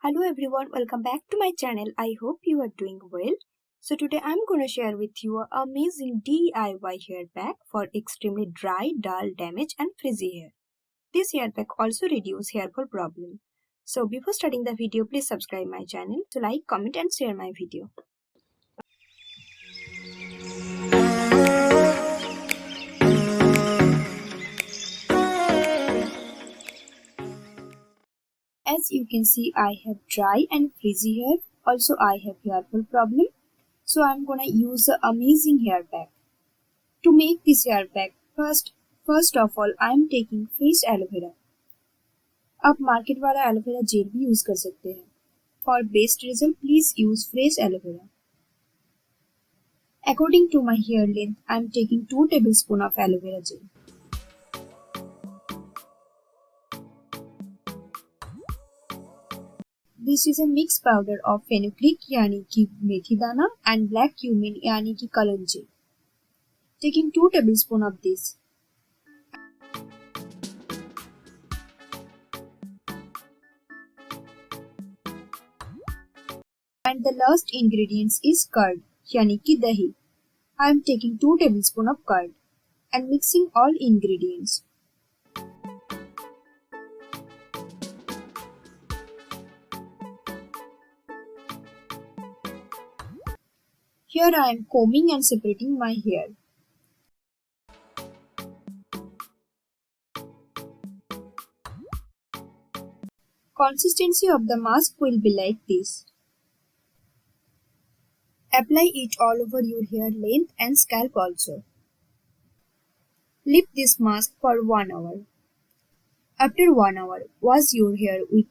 Hello everyone, welcome back to my channel. I hope you are doing well. So today I'm going to share with you an amazing DIY hair pack for extremely dry, dull, damaged and frizzy hair. This hair pack also reduces hair fall problem. So before starting the video, please subscribe my channel. So like, comment and share my video. As you can see, I have dry and frizzy hair. Also, I have hair fall problem. So I'm gonna use an amazing hair pack. To make this hair pack, first of all, I am taking fresh aloe vera. आप market वाला aloe vera gel भी use कर सकते हैं. For best result, please use fresh aloe vera. According to my hair length, I am taking 2 tablespoons of aloe vera gel. This is a mixed powder of FENUGREEK यानी कि मेथी दाना and black cumin यानी कि Kalonji. Taking 2 tablespoons of this. And the last ingredients is curd यानी कि dahi. I am taking 2 tablespoons of curd and mixing all ingredients. Here I am combing and separating my hair. Consistency of the mask will be like this. Apply it all over your hair length and scalp also. Leave this mask for 1 hour. After 1 hour, wash your hair with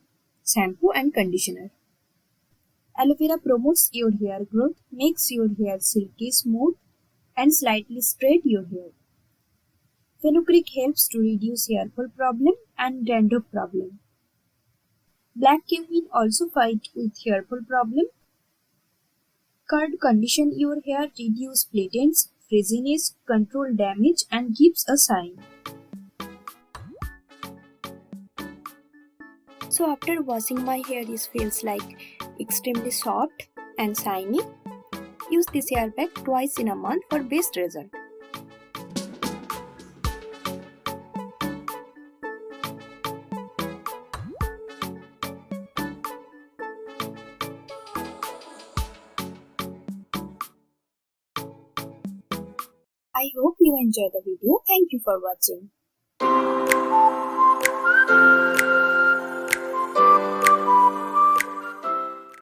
shampoo and conditioner. Aloe vera promotes your hair growth, makes your hair silky smooth and slightly straight your hair. Fenugreek helps to reduce hair fall problem and dandruff problem. Black cumin also fight with hair fall problem. Curd condition your hair, reduce plait ends, frizziness, control damage and gives a shine. So after washing my hair, this feels like extremely soft and shiny. Use this hair pack twice in a month for best result. I hope you enjoyed the video. Thank you for watching.